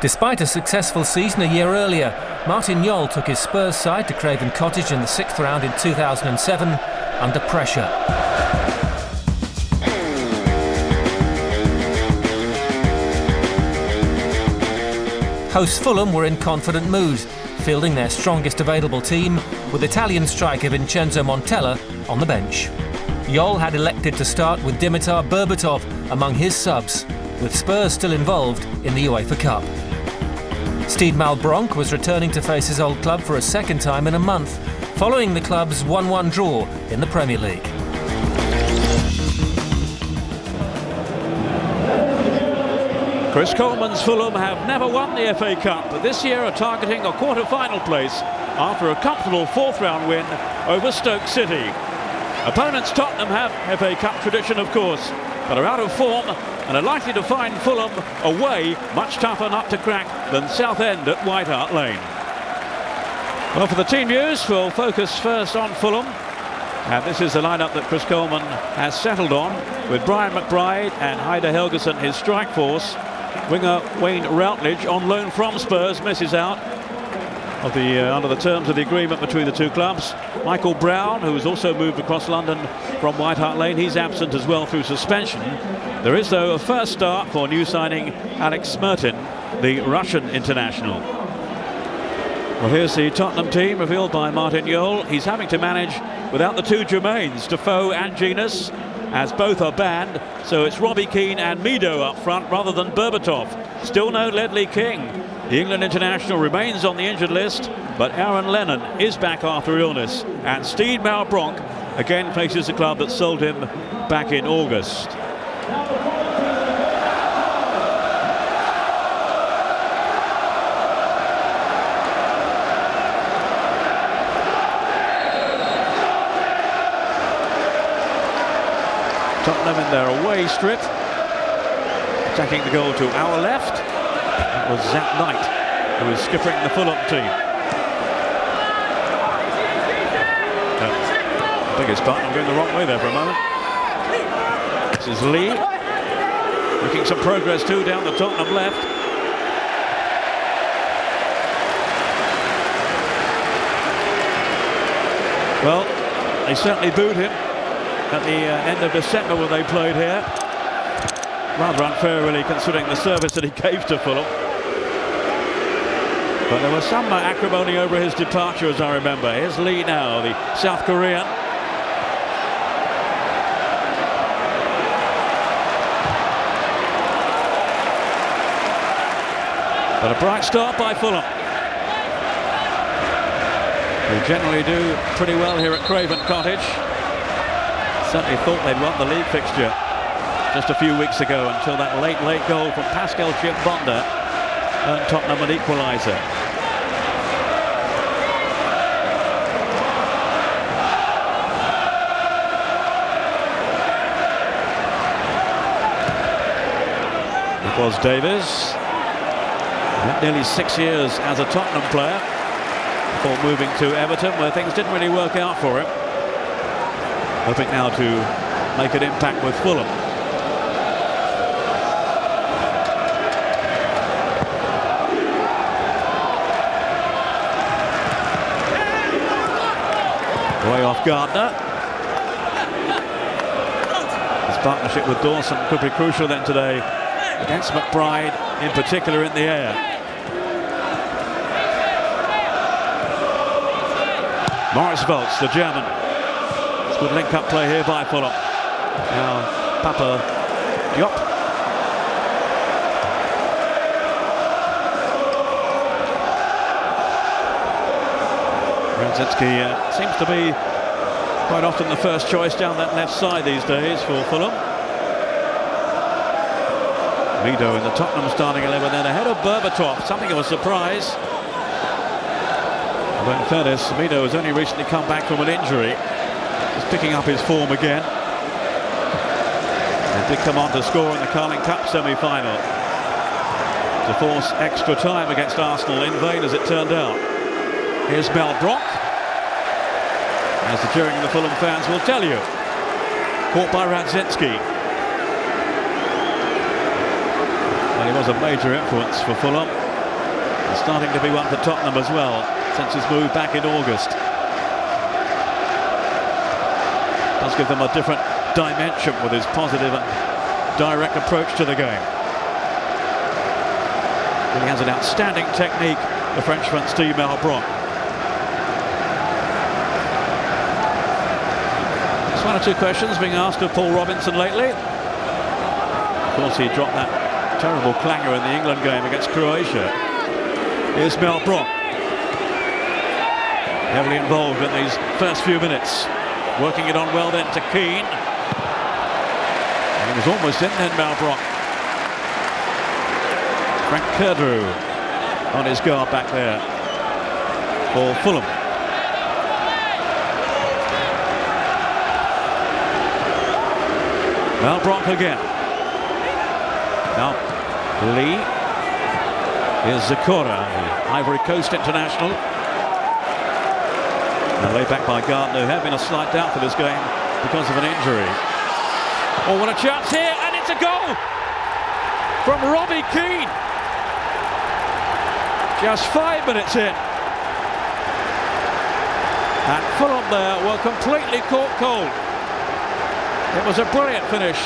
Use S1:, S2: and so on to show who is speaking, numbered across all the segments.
S1: Despite a successful season a year earlier, Martin Jol took his Spurs side to Craven Cottage in the 6th round in 2007 under pressure. Hosts Fulham were in confident mood, fielding their strongest available team with Italian striker Vincenzo Montella on the bench. Jol had elected to start with Dimitar Berbatov among his subs, with Spurs still involved in the UEFA Cup. Stede Malbronk was returning to face his old club for a second time in a month, following the club's 1-1 draw in the Premier League.
S2: Chris Coleman's Fulham have never won the FA Cup, but this year are targeting a quarter-final place after a comfortable 4th round win over Stoke City. Opponents Tottenham have FA Cup tradition, of course, but are out of form and are likely to find Fulham away much tougher nut to crack than Southend at White Hart Lane. Well, for the team news, we'll focus first on Fulham. And this is the lineup that Chris Coleman has settled on, with Brian McBride and Heider Helguson his strike force. Winger Wayne Routledge, on loan from Spurs, misses out under the terms of the agreement between the two clubs. Michael Brown, who has also moved across London from White Hart Lane, he's absent as well through suspension. There is, though, a first start for new signing Alex Smertin, the Russian international. Well, here's the Tottenham team revealed by Martin Jol. He's having to manage without the two Jermaines, Defoe and Genus, as both are banned. So it's Robbie Keane and Mido up front rather than Berbatov. Still no Ledley King. The England international remains on the injured list, but Aaron Lennon is back after illness. And Stede Malbronk again faces the club that sold him back in August. Tottenham in their away strip, attacking the goal to our left. That was Zach Knight, who is skippering the Fulham team. I beg his pardon, I'm going the wrong way there for a moment. This is Lee, making some progress too down the Tottenham left. Well, they certainly booed him at the end of December when they played here. Rather unfair, really, considering the service that he gave to Fulham. But there was some acrimony over his departure, as I remember. Here's Lee now, the South Korean. But a bright start by Fulham, who generally do pretty well here at Craven Cottage. Certainly thought they'd won the league fixture just a few weeks ago until that late goal from Pascal Chimbonda earned Tottenham an equaliser. It was Davies, nearly 6 years as a Tottenham player before moving to Everton, where things didn't really work out for him. Hoping now to make an impact with Fulham. Way off Gardner. His partnership with Dawson could be crucial then today against McBride, in particular in the air. Morris Volz, the German. Good link-up play here by Fulham. Now Papa Diop. Radzitsky seems to be quite often the first choice down that left side these days for Fulham. Mido in the Tottenham starting 11 then ahead of Berbatov, something of a surprise. But in fairness, Mido has only recently come back from an injury. He's picking up his form again. He did come on to score in the Carling Cup semi-final to force extra time against Arsenal, in vain as it turned out. Here's Malbronk, as the cheering of the Fulham fans will tell you. Caught by Radzitsky. Well, he was a major influence for Fulham. It's starting to be one for Tottenham as well, since his move back in August. Does give them a different dimension with his positive and direct approach to the game. He has an outstanding technique, the Frenchman Steve Malbranc. There's one or two questions being asked of Paul Robinson lately. Of course, he dropped that terrible clanger in the England game against Croatia. Here's Malbranc, heavily involved in these first few minutes, working it on well then to Keane. And he was almost in then, Malbranc. Frank Kedru on his guard back there for Fulham. Malbranc again. Now Lee. Here's Zakora, the Ivory Coast international. Now laid back by Gardner, who had been a slight doubt for this game because of an injury. Oh, what a chance here, and it's a goal from Robbie Keane. Just 5 minutes in. And Fulham there were completely caught cold. It was a brilliant finish.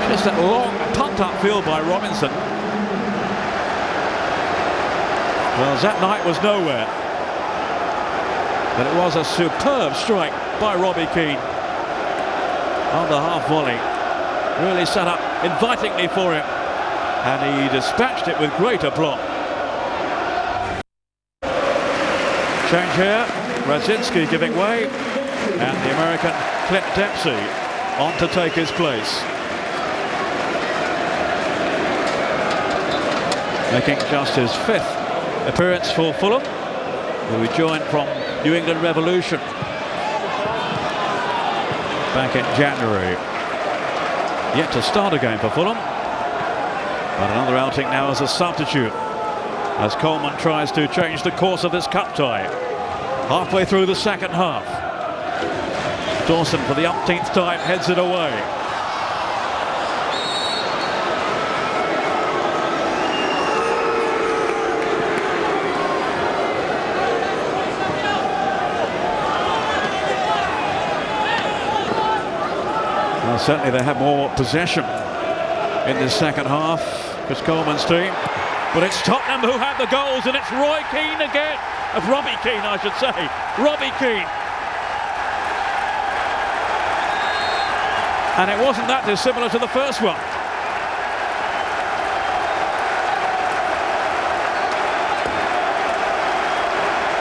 S2: Just that long punt-up field by Robinson. Well, that night was nowhere. But it was a superb strike by Robbie Keane on the half volley. Really set up invitingly for him. And he dispatched it with great aplomb. Change here. Radzinski giving way. And the American Clint Dempsey on to take his place. Making just his 5th appearance for Fulham, who he joined from New England Revolution back in January. Yet to start a game for Fulham, but another outing now as a substitute as Coleman tries to change the course of this cup tie. Halfway through the second half, Dawson for the umpteenth time heads it away. Well, certainly they have more possession in this second half, because Coleman's team. But it's Tottenham who have the goals, and it's Roy Keane again. Robbie Keane, I should say. Robbie Keane. And it wasn't that dissimilar to the first one.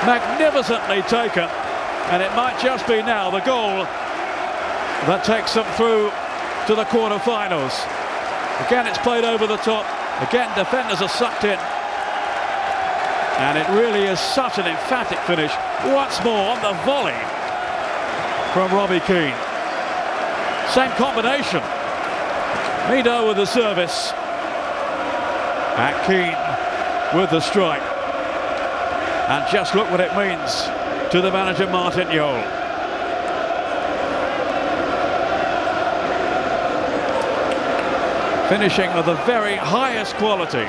S2: Magnificently taken. And it might just be now the goal that takes them through to the quarter-finals. Again, it's played over the top. Again, defenders are sucked in. And it really is such an emphatic finish. Once more on the volley from Robbie Keane. Same combination. Mido with the service. And Keane with the strike. And just look what it means to the manager, Martin Jol. Finishing of the very highest quality.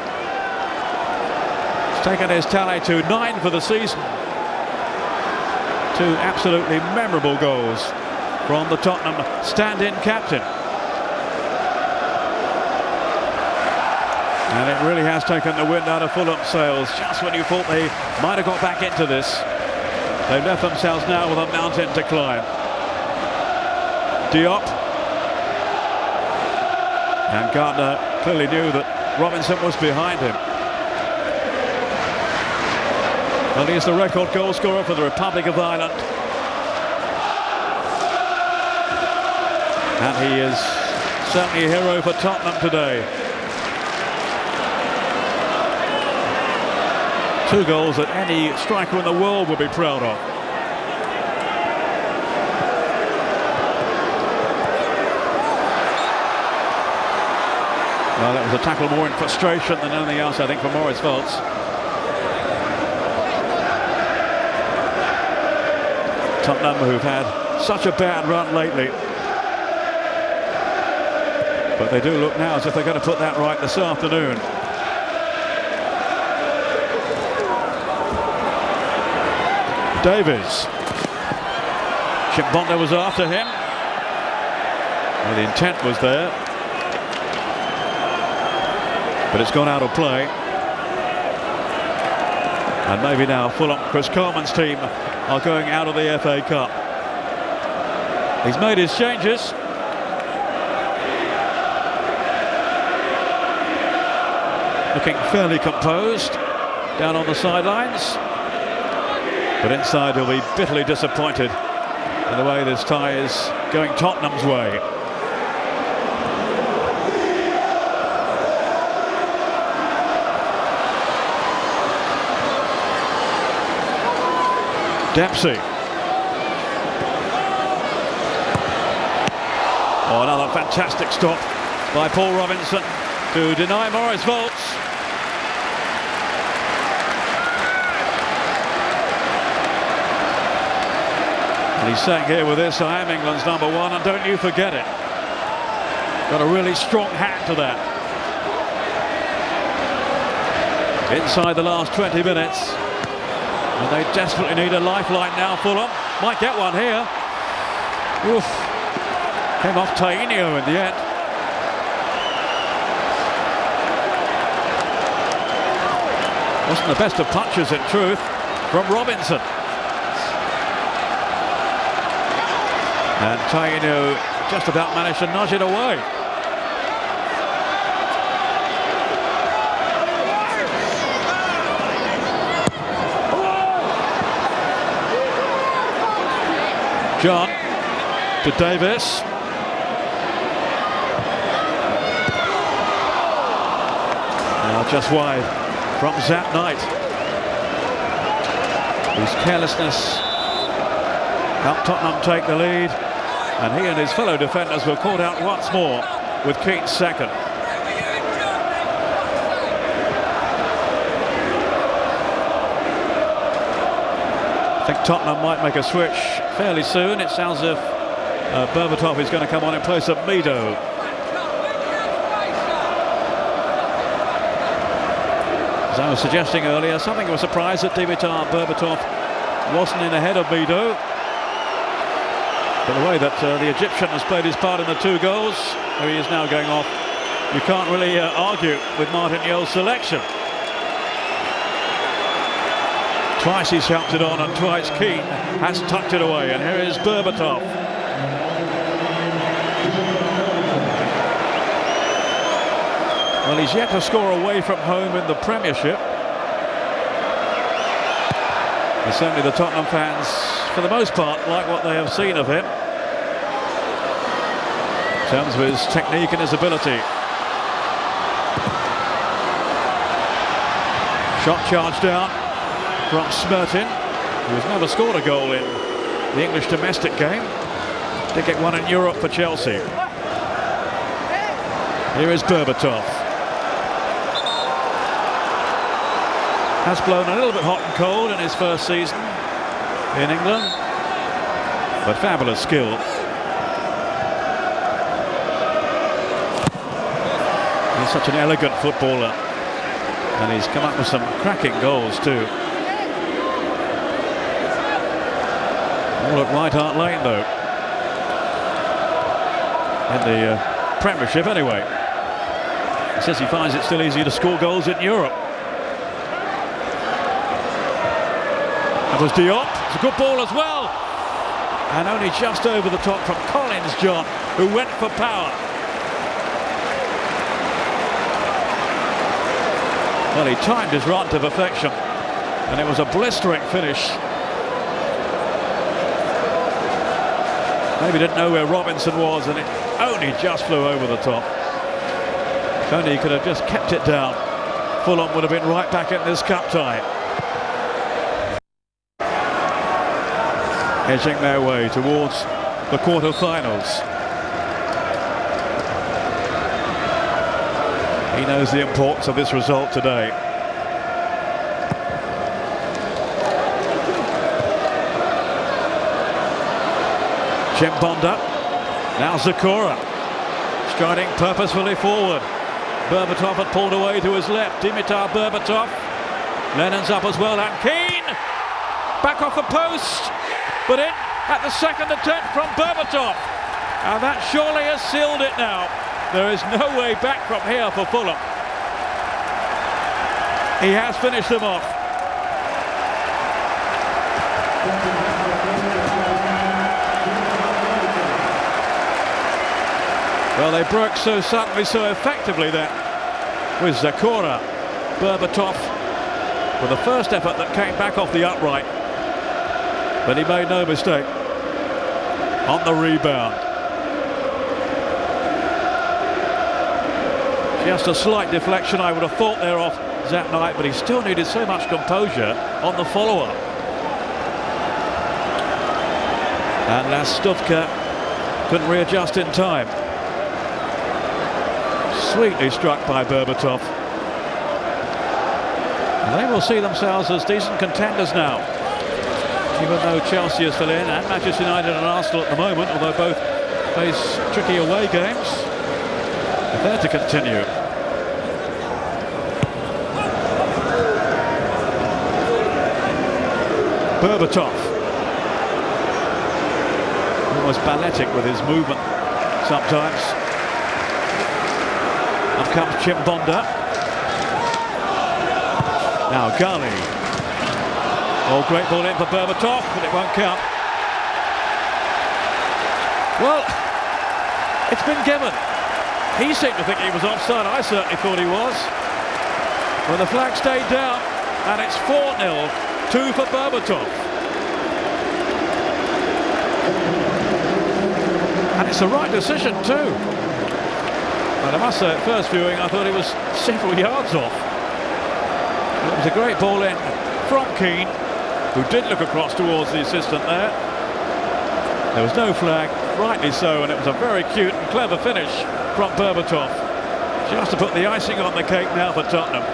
S2: He's taken his tally to 9 for the season. 2 absolutely memorable goals from the Tottenham stand-in captain. And it really has taken the wind out of Fulham's sails. Just when you thought they might have got back into this, they've left themselves now with a mountain to climb. Diop. And Gardner clearly knew that Robinson was behind him. Well, he's the record goal scorer for the Republic of Ireland. And he is certainly a hero for Tottenham today. 2 goals that any striker in the world would be proud of. Well, that was a tackle more in frustration than anything else, I think, for Morris Volts. Tottenham, who've had such a bad run lately. But they do look now as if they're going to put that right this afternoon. Davies. Chimbonda was after him. Well, the intent was there, but it's gone out of play. And maybe now Fulham, Chris Coleman's team, are going out of the FA Cup. He's made his changes. Looking fairly composed down on the sidelines. But inside he'll be bitterly disappointed in the way this tie is going Tottenham's way. Dempsey. Oh, another fantastic stop by Paul Robinson to deny Maurice Volts. And he's saying here with this, I am England's number one, and don't you forget it. Got a really strong hand to that. Inside the last 20 minutes. And they desperately need a lifeline now, Fulham. Might get one here. Oof. Came off Tainio in the end. Wasn't the best of punches in truth from Robinson. And Tainio just about managed to nudge it away. John to Davis. Now just wide from Zap Knight, whose carelessness helped Tottenham take the lead, and he and his fellow defenders were caught out once more with Keane's second. I think Tottenham might make a switch fairly soon. It sounds as if Berbatov is going to come on in place of Mido. As I was suggesting earlier, something of a surprise that Dimitar Berbatov wasn't in ahead of Mido. But the way that the Egyptian has played his part in the 2 goals, where he is now going off, you can't really argue with Martin Jol's selection. Twice he's helped it on, and twice Keane has tucked it away. And here is Berbatov. Well, he's yet to score away from home in the Premiership. And certainly the Tottenham fans, for the most part, like what they have seen of him in terms of his technique and his ability. Shot charged down from Smertin, who has never scored a goal in the English domestic game. Did get one in Europe for Chelsea. Here is Berbatov. Has blown a little bit hot and cold in his first season in England, but fabulous skill. He's such an elegant footballer, and he's come up with some cracking goals too. All at White Hart Lane though, in the Premiership anyway. He says he finds it still easier to score goals in Europe. That was Diop. It's a good ball as well, and only just over the top from Collins, John, who went for power. Well, he timed his run to perfection, and it was a blistering finish. Maybe didn't know where Robinson was, and it only just flew over the top. If only he could have just kept it down, Fulham would have been right back in this cup tie. Edging their way towards the quarter-finals. He knows the importance of this result today. Chimbonda, now Zakora, Striding purposefully forward. Berbatov had pulled away to his left. Dimitar Berbatov. Lennon's up as well, and Keane! Back off the post, but in at the second attempt from Berbatov. And that surely has sealed it now. There is no way back from here for Fulham. He has finished them off. Well, they broke so suddenly, so effectively there with Zakora. Berbatov with the first effort that came back off the upright. But he made no mistake on the rebound. Just a slight deflection, I would have thought there off Zat Knight, but he still needed so much composure on the follow-up. And Lastovka couldn't readjust in time. Sweetly struck by Berbatov. And they will see themselves as decent contenders now, even though Chelsea are still in, and Manchester United and Arsenal at the moment, although both face tricky away games. If they're to continue. Berbatov, almost balletic with his movement sometimes. Up comes Chimbonda. Now Gali. Oh, great ball in for Berbatov, but it won't count. Well, it's been given. He seemed to think he was offside. I certainly thought he was. Well, the flag stayed down, and it's 4-0, 2 for Berbatov. And it's the right decision too. And I must say, at first viewing, I thought he was several yards off. It was a great ball in from Keane, who did look across towards the assistant there. There was no flag, rightly so, and it was a very cute and clever finish from Berbatov. Just to put the icing on the cake now for Tottenham.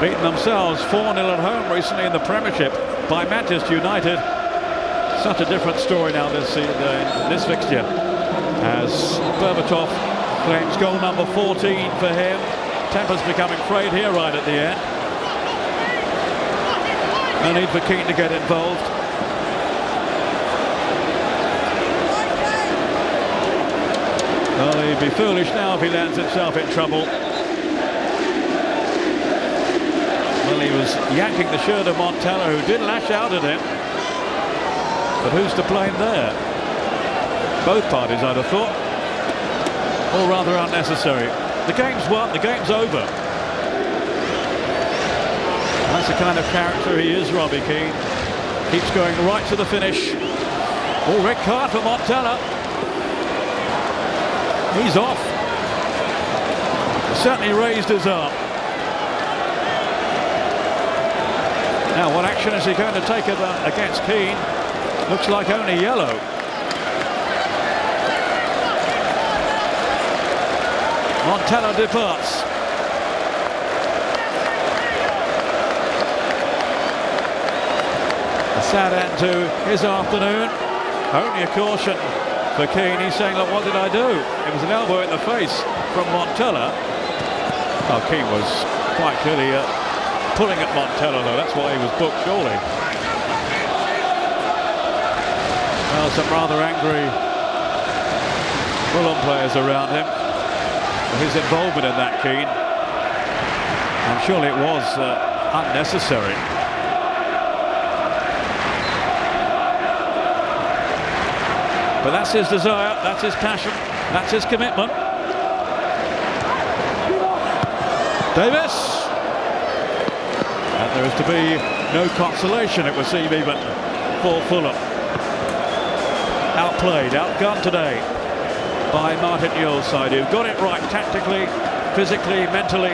S2: Beaten themselves 4-0 at home recently in the Premiership by Manchester United. Such a different story now this fixture, as Berbatov claims goal number 14 for him. Temper's becoming frayed here right at the end. No need for Keane to get involved. Well, he'd be foolish now if he lands himself in trouble. Well, he was yanking the shirt of Montella, who did lash out at him. But who's to blame there? Both parties, I'd have thought. All rather unnecessary. The game's won, the game's over. That's the kind of character he is, Robbie Keane. Keeps going right to the finish. Oh, red card for Montella. He's off. Certainly raised his arm. Now, what action is he going to take against Keane? Looks like only yellow. Montella departs. A sad end to his afternoon. Only a caution for Keane. He's saying, look, what did I do? It was an elbow in the face from Montella. Oh, Keane was quite clearly pulling at Montella, though. That's why he was booked, surely. Well, some rather angry Fulham players around him. His involvement in that, Keane. And surely it was unnecessary. But that's his desire, that's his passion, that's his commitment. Davis! And there is to be no consolation, it would seem, even for Fulham. Outplayed, outgunned today by Martin Yule's side, who got it right tactically, physically, mentally,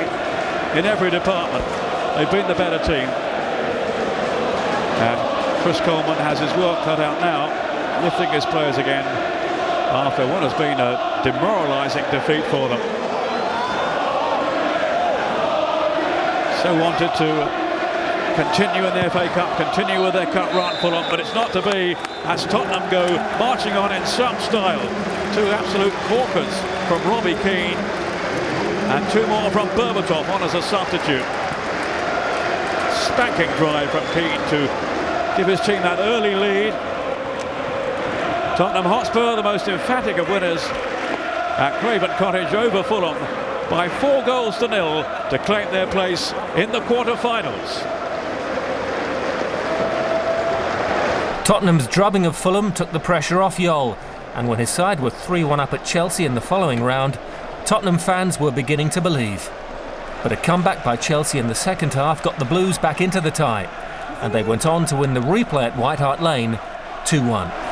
S2: in every department. They've been the better team. And Chris Coleman has his work cut out now, lifting his players again after what has been a demoralising defeat for them. So wanted to continue in the FA Cup, continue with their cup run, Fulham, but it's not to be. as Tottenham go marching on in some style. Two absolute corkers from Robbie Keane and two more from Berbatov on as a substitute. Spanking drive from Keane to give his team that early lead. Tottenham Hotspur, the most emphatic of winners at Craven Cottage over Fulham by 4-0 to claim their place in the quarter-finals.
S1: Tottenham's drubbing of Fulham took the pressure off Yol, and when his side were 3-1 up at Chelsea in the following round, Tottenham fans were beginning to believe. But a comeback by Chelsea in the second half got the Blues back into the tie, and they went on to win the replay at White Hart Lane 2-1.